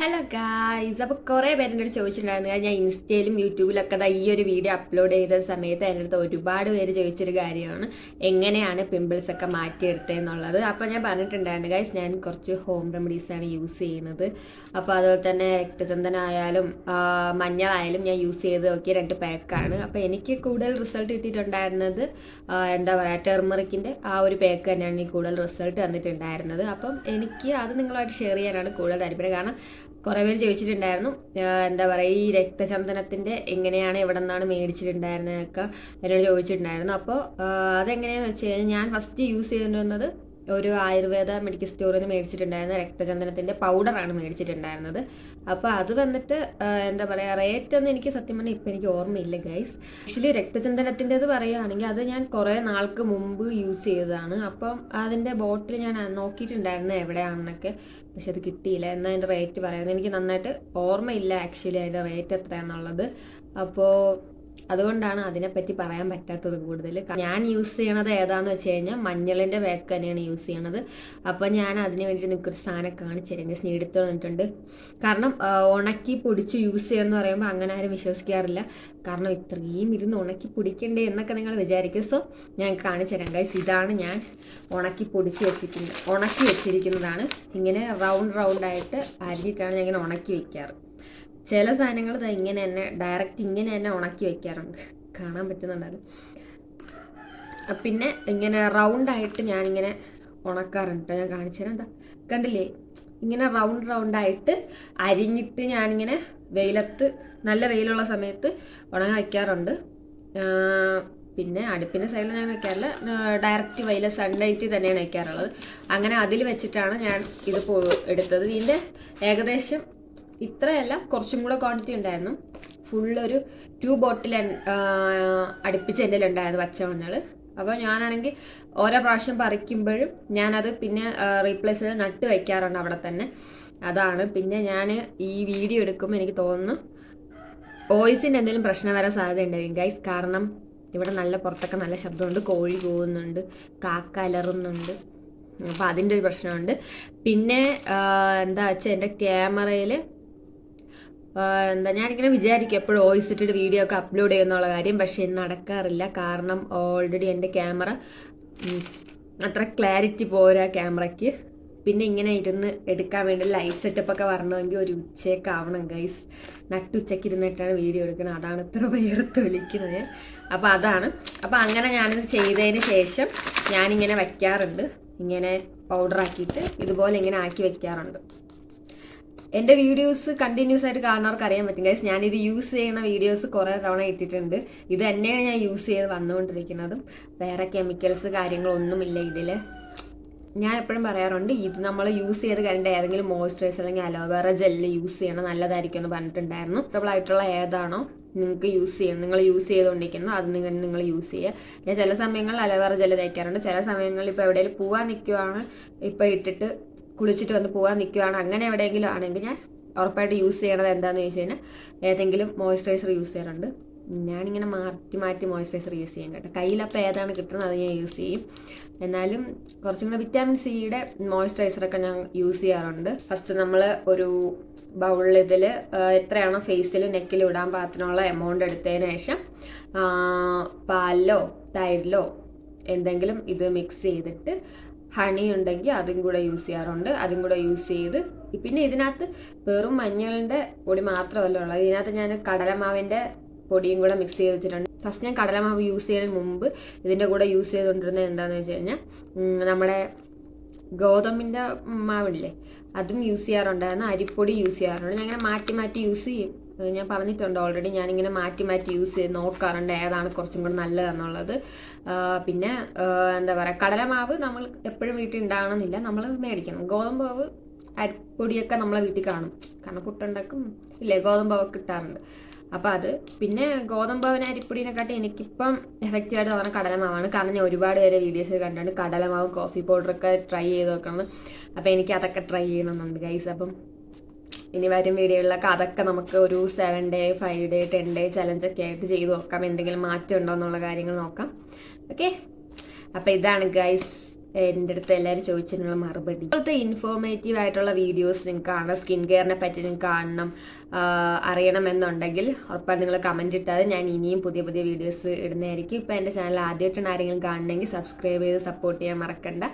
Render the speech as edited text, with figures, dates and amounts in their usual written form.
Hello guys. അപ്പോൾ കുറേ പേരെൻ്റെ അടുത്ത് ചോദിച്ചിട്ടുണ്ടായിരുന്നു. ഞാൻ ഇൻസ്റ്റയിലും യൂട്യൂബിലൊക്കെ ഈ ഒരു വീഡിയോ അപ്ലോഡ് ചെയ്ത സമയത്ത് എൻ്റെ അടുത്ത് ഒരുപാട് പേര് ചോദിച്ചൊരു കാര്യമാണ് എങ്ങനെയാണ് പിമ്പിൾസ് ഒക്കെ മാറ്റിയെടുത്തതെന്നുള്ളത്. അപ്പോൾ ഞാൻ പറഞ്ഞിട്ടുണ്ടായിരുന്നു ഗായ്സ്, ഞാൻ കുറച്ച് ഹോം റെമഡീസാണ് യൂസ് ചെയ്യുന്നത്. അപ്പോൾ അതുപോലെ തന്നെ രക്തചന്ദനമായാലും മഞ്ഞളായാലും ഞാൻ യൂസ് ചെയ്ത് നോക്കിയ 2 പാക്കാണ്. അപ്പോൾ എനിക്ക് കൂടുതൽ റിസൾട്ട് കിട്ടിയിട്ടുണ്ടായിരുന്നത് എന്താ പറയുക, ടെർമറിക്കിൻ്റെ ആ ഒരു പാക്ക് തന്നെയാണ് എനിക്ക് കൂടുതൽ റിസൾട്ട് തന്നിട്ടുണ്ടായിരുന്നത്. അപ്പം എനിക്ക് അത് നിങ്ങളുമായിട്ട് ഷെയർ ചെയ്യാനാണ് കൂടുതൽ താല്പര്യം. കാരണം കുറേ പേര് ചോദിച്ചിട്ടുണ്ടായിരുന്നു എന്താ പറയുക, ഈ രക്തചന്ദനത്തിൻ്റെ എങ്ങനെയാണ് എവിടെ നിന്നാണ് മേടിച്ചിട്ടുണ്ടായിരുന്നതൊക്കെ എന്നോട് ചോദിച്ചിട്ടുണ്ടായിരുന്നു. അപ്പോൾ അതെങ്ങനെയാണെന്ന് വെച്ച് കഴിഞ്ഞാൽ ഞാൻ ഫസ്റ്റ് യൂസ് ചെയ്തുകൊണ്ടിരുന്നത് ഒരു ആയുർവേദ മെഡിക്കൽ സ്റ്റോറിൽ നിന്ന് മേടിച്ചിട്ടുണ്ടായിരുന്ന രക്തചന്ദനത്തിൻ്റെ പൗഡറാണ് മേടിച്ചിട്ടുണ്ടായിരുന്നത്. അപ്പോൾ അത് വന്നിട്ട് എന്താ പറയുക, റേറ്റ് ഒന്നും എനിക്ക് സത്യം പറഞ്ഞാൽ ഇപ്പം എനിക്ക് ഓർമ്മയില്ല ഗൈസ്. ആക്ച്വലി രക്തചന്ദനത്തിൻ്റെത് പറയുകയാണെങ്കിൽ അത് ഞാൻ കുറേ നാൾക്ക് മുമ്പ് യൂസ് ചെയ്തതാണ്. അപ്പം അതിൻ്റെ ബോട്ടിൽ ഞാൻ നോക്കിയിട്ടുണ്ടായിരുന്നു എവിടെയാണെന്നൊക്കെ, പക്ഷെ അത് കിട്ടിയില്ല. എന്നാൽ അതിൻ്റെ റേറ്റ് പറയുന്നത് എനിക്ക് നന്നായിട്ട് ഓർമ്മയില്ല ആക്ച്വലി അതിൻ്റെ റേറ്റ് എത്രയാണെന്നുള്ളത്. അപ്പോൾ അതുകൊണ്ടാണ് അതിനെപ്പറ്റി പറയാൻ പറ്റാത്തത് കൂടുതൽ. ഞാൻ യൂസ് ചെയ്യണത് ഏതാന്ന് വെച്ച് കഴിഞ്ഞാൽ മഞ്ഞളിൻ്റെ പാക്ക് തന്നെയാണ് യൂസ് ചെയ്യണത്. അപ്പം ഞാൻ അതിന് വേണ്ടിയിട്ട് നിങ്ങൾക്കൊരു സാധനം കാണിച്ചു തരാം. ഞാൻ എടുത്തു വന്നിട്ടുണ്ട്. കാരണം ഉണക്കി പൊടിച്ച് യൂസ് ചെയ്യണം എന്ന് പറയുമ്പോൾ അങ്ങനെ ആരും വിശ്വസിക്കാറില്ല. കാരണം ഇത്രയും ഇരുന്ന് ഉണക്കി പൊടിക്കണ്ടേ എന്നൊക്കെ നിങ്ങൾ വിചാരിക്കും. സോ ഞാൻ കാണിച്ചു തരാം ഗൈസ്. ഇതാണ് ഞാൻ ഉണക്കി വെച്ചിരിക്കുന്നതാണ്. ഇങ്ങനെ റൗണ്ടായിട്ട് അരിഞ്ഞിട്ടാണ് ഞാൻ ഇങ്ങനെ ഉണക്കി വെക്കാറ്. ചില സാധനങ്ങൾ ഇങ്ങനെ തന്നെ ഡയറക്റ്റ് ഇങ്ങനെ തന്നെ ഉണക്കി വെക്കാറുണ്ട്. കാണാൻ പറ്റുന്നുണ്ടായിരുന്നു. പിന്നെ ഇങ്ങനെ റൗണ്ടായിട്ട് ഞാനിങ്ങനെ ഉണക്കാറുണ്ട്. ഞാൻ കാണിച്ചു തരാം. എന്താ കണ്ടില്ലേ, ഇങ്ങനെ റൗണ്ടായിട്ട് അരിഞ്ഞിട്ട് ഞാനിങ്ങനെ വെയിലത്ത്, നല്ല വെയിലുള്ള സമയത്ത് ഉണങ്ങാൻ വയ്ക്കാറുണ്ട്. പിന്നെ അടുപ്പിൻ്റെ സൈഡിൽ ഞാൻ വെക്കാറില്ല, ഡയറക്റ്റ് വെയിൽ സൺലൈറ്റിൽ തന്നെയാണ് വെക്കാറുള്ളത്. അങ്ങനെ അതിൽ വെച്ചിട്ടാണ് ഞാൻ ഇത് എടുത്തത്. ഇതിൻ്റെ ഏകദേശം ഇത്രയല്ല, കുറച്ചും കൂടെ ക്വാണ്ടിറ്റി ഉണ്ടായിരുന്നു. ഫുള്ളൊരു 2 ബോട്ടിൽ അടുപ്പിച്ച് എൻ്റെ ഉണ്ടായിരുന്നു പച്ചമഞ്ഞൾ. അപ്പോൾ ഞാനാണെങ്കിൽ ഓരോ പ്രാവശ്യം പറിക്കുമ്പോഴും ഞാനത് പിന്നെ റീപ്ലേസ് ചെയ്ത് നട്ട് വയ്ക്കാറുണ്ട് അവിടെ തന്നെ. അതാണ്. പിന്നെ ഞാൻ ഈ വീഡിയോ എടുക്കുമ്പോൾ എനിക്ക് തോന്നുന്നു വോയിസിൻ്റെ എന്തെങ്കിലും പ്രശ്നം വരാൻ സാധ്യത ഉണ്ടായിരിക്കും ഗൈസ്. കാരണം ഇവിടെ നല്ല പുറത്തൊക്കെ നല്ല ശബ്ദമുണ്ട്, കോഴി കൂവുന്നുണ്ട്, കാക്ക അലറുന്നുണ്ട്. അപ്പോൾ അതിൻ്റെ ഒരു പ്രശ്നമുണ്ട്. പിന്നെ എന്താ വെച്ചാൽ എൻ്റെ ക്യാമറയിൽ ഞാനിങ്ങനെ വിചാരിക്കും എപ്പോഴും വോയിസ് ഇട്ടിട്ട് വീഡിയോ ഒക്കെ അപ്ലോഡ് ചെയ്യുന്നുള്ള കാര്യം. പക്ഷേ ഇന്ന് നടക്കാറില്ല. കാരണം ഓൾറെഡി എൻ്റെ ക്യാമറ അത്ര ക്ലാരിറ്റി പോരാ ക്യാമറയ്ക്ക്. പിന്നെ ഇങ്ങനെ ഇരുന്ന് എടുക്കാൻ വേണ്ടി ലൈറ്റ് സെറ്റപ്പൊക്കെ വരണമെങ്കിൽ ഒരു ഉച്ചയൊക്കെ ആവണം ഗൈസ്. നട്ടുച്ചയ്ക്ക് ഇരുന്നിട്ടാണ് വീഡിയോ എടുക്കുന്നത്. അതാണ് ഇത്ര വയർത്ത് വിളിക്കുന്നത്. അപ്പോൾ അതാണ്. അപ്പോൾ അങ്ങനെ ഞാനിത് ചെയ്തതിന് ശേഷം ഞാനിങ്ങനെ വയ്ക്കാറുണ്ട്. ഇങ്ങനെ പൗഡറാക്കിയിട്ട് ഇതുപോലെ ഇങ്ങനെ ആക്കി വെക്കാറുണ്ട്. എൻ്റെ വീഡിയോസ് കണ്ടിന്യൂസ് ആയിട്ട് കാണുന്നവർക്ക് അറിയാൻ പറ്റും ഗൈസ്. ഞാനിത് യൂസ് ചെയ്യുന്ന വീഡിയോസ് കുറേ തവണ ഇട്ടിട്ടുണ്ട്. ഇത് തന്നെയാണ് ഞാൻ യൂസ് ചെയ്ത് വന്നുകൊണ്ടിരിക്കുന്നതും. വേറെ കെമിക്കൽസ് കാര്യങ്ങളൊന്നുമില്ല ഇതിൽ. ഞാൻ എപ്പോഴും പറയാറുണ്ട്, ഇത് നമ്മൾ യൂസ് ചെയ്ത് കണ്ട ഏതെങ്കിലും മോയ്സ്ചറൈസർ അല്ലെങ്കിൽ അലോവേറ ജെല്ല് യൂസ് ചെയ്യണം, നല്ലതായിരിക്കും എന്ന് പറഞ്ഞിട്ടുണ്ടായിരുന്നു. കംഫർട്ടബിൾ ആയിട്ടുള്ള ഏതാണോ നിങ്ങൾക്ക് യൂസ് ചെയ്യണം, നിങ്ങൾ യൂസ് ചെയ്തുകൊണ്ടിരിക്കുന്നു അത് നിങ്ങൾ യൂസ് ചെയ്യുക. ഞാൻ ചില സമയങ്ങളിൽ അലോവേറ ജെല്ല് തയ്ക്കാറുണ്ട്. ചില സമയങ്ങളിൽ ഇപ്പോൾ എവിടെയെങ്കിലും പോകാൻ നിൽക്കുവാണ്, ഇപ്പോൾ ഇട്ടിട്ട് കുളിച്ചിട്ട് വന്ന് പോകാൻ നിൽക്കുകയാണ്, അങ്ങനെ എവിടെയെങ്കിലും ആണെങ്കിൽ ഞാൻ ഉറപ്പായിട്ട് യൂസ് ചെയ്യണത് എന്താണെന്ന് ചോദിച്ചു കഴിഞ്ഞാൽ ഏതെങ്കിലും മോയ്സ്ചറൈസർ യൂസ് ചെയ്യാറുണ്ട്. ഞാനിങ്ങനെ മാറ്റി മോയ്സ്ചറൈസർ യൂസ് ചെയ്യും കേട്ടോ. കയ്യിലപ്പോൾ ഏതാണ് കിട്ടുന്നത് അത് ഞാൻ യൂസ് ചെയ്യും. എന്നാലും കുറച്ചും കൂടെ വിറ്റാമിൻ സിയുടെ മോയ്സ്ചറൈസറൊക്കെ ഞാൻ യൂസ് ചെയ്യാറുണ്ട്. ഫസ്റ്റ് നമ്മൾ ഒരു ബൗളിൽ ഇതിൽ എത്രയാണോ ഫേസിലും നെക്കിലും ഇടാൻ പാകത്തിനുള്ള എമൗണ്ട് എടുത്തതിന് ശേഷം പാലിലോ തൈരിലോ എന്തെങ്കിലും ഇത് മിക്സ് ചെയ്തിട്ട് ഹണി ഉണ്ടെങ്കിൽ അതും കൂടെ യൂസ് ചെയ്യാറുണ്ട്. അതും കൂടെ യൂസ് ചെയ്ത് പിന്നെ ഇതിനകത്ത് വെറും മഞ്ഞളിൻ്റെ പൊടി മാത്രമല്ല ഉള്ളത്. ഇതിനകത്ത് ഞാൻ കടലമാവിൻ്റെ പൊടിയും കൂടെ മിക്സ് ചെയ്ത് വെച്ചിട്ടുണ്ട്. ഫസ്റ്റ് ഞാൻ കടലമാവ് യൂസ് ചെയ്യുന്നതിന് മുമ്പ് ഇതിൻ്റെ കൂടെ യൂസ് ചെയ്തുകൊണ്ടിരുന്നത് എന്താണെന്ന് വെച്ച് കഴിഞ്ഞാൽ നമ്മുടെ ഗോതമ്പിൻ്റെ മാവില്ലേ അതും യൂസ് ചെയ്യാറുണ്ടായിരുന്നു, അരിപ്പൊടി യൂസ് ചെയ്യാറുണ്ട്. ഞാൻ അങ്ങനെ മാറ്റി യൂസ് ചെയ്യും. ഞാൻ പറഞ്ഞിട്ടുണ്ട് ഓൾറെഡി. ഞാനിങ്ങനെ മാറ്റി യൂസ് ചെയ്ത് നോക്കാറുണ്ട് ഏതാണ് കുറച്ചും കൂടെ നല്ലതെന്നുള്ളത്. പിന്നെ എന്താ പറയുക, കടലമാവ് നമ്മൾ എപ്പോഴും വീട്ടിൽ ഉണ്ടാകണമെന്നില്ല, നമ്മൾ മേടിക്കണം. ഗോതമ്പ് മാവ് അരിപ്പൊടിയൊക്കെ നമ്മളെ വീട്ടിൽ കാണും, കാരണം പുട്ടുണ്ടാക്കും ഇല്ലേ, ഗോതമ്പ് മാവ് കിട്ടാറുണ്ട്. അപ്പോൾ അത് പിന്നെ ഗോതമ്പ് മാവിനെ അരിപ്പൊടിനെക്കാട്ടി എനിക്കിപ്പം എഫക്റ്റീവായിട്ട് തോന്നുന്ന കടലമാവാണ്. കാരണം ഞാൻ ഒരുപാട് പേരെ വീഡിയോസ് കണ്ടിട്ടുണ്ട് കടലമാവ് കോഫി പൗഡറൊക്കെ ട്രൈ ചെയ്ത് നോക്കണം. അപ്പോൾ എനിക്ക് അതൊക്കെ ട്രൈ ചെയ്യണമെന്നുണ്ട് ഗൈസ്. അപ്പം ഇനി വരും വീഡിയോകളിലൊക്കെ അതൊക്കെ നമുക്ക് ഒരു 7 ഡേ 5 ഡേ 10 ഡേ ചലഞ്ചൊക്കെ ആയിട്ട് ചെയ്ത് നോക്കാം. എന്തെങ്കിലും മാറ്റം ഉണ്ടോ എന്നുള്ള കാര്യങ്ങൾ നോക്കാം. ഓക്കെ, അപ്പോൾ ഇതാണ് ഗൈസ് എൻ്റെ അടുത്ത് എല്ലാവരും ചോദിച്ചതിനുള്ള മറുപടി. ഇപ്പോഴത്തെ ഇൻഫോർമേറ്റീവ് ആയിട്ടുള്ള വീഡിയോസ് നിങ്ങൾക്ക് കാണണം, സ്കിൻ കെയറിനെ പറ്റി നിങ്ങൾക്ക് കാണണം, അറിയണമെന്നുണ്ടെങ്കിൽ ഉറപ്പായിട്ട് നിങ്ങൾ കമൻറ്റ് ഇട്ടാൽ ഞാൻ ഇനിയും പുതിയ പുതിയ വീഡിയോസ് ഇടുന്നതായിരിക്കും. ഇപ്പോൾ എൻ്റെ ചാനൽ ആദ്യമായിട്ടാണ് ആരെങ്കിലും കാണണമെങ്കിൽ സബ്സ്ക്രൈബ് ചെയ്ത് സപ്പോർട്ട് ചെയ്യാൻ മറക്കണ്ട.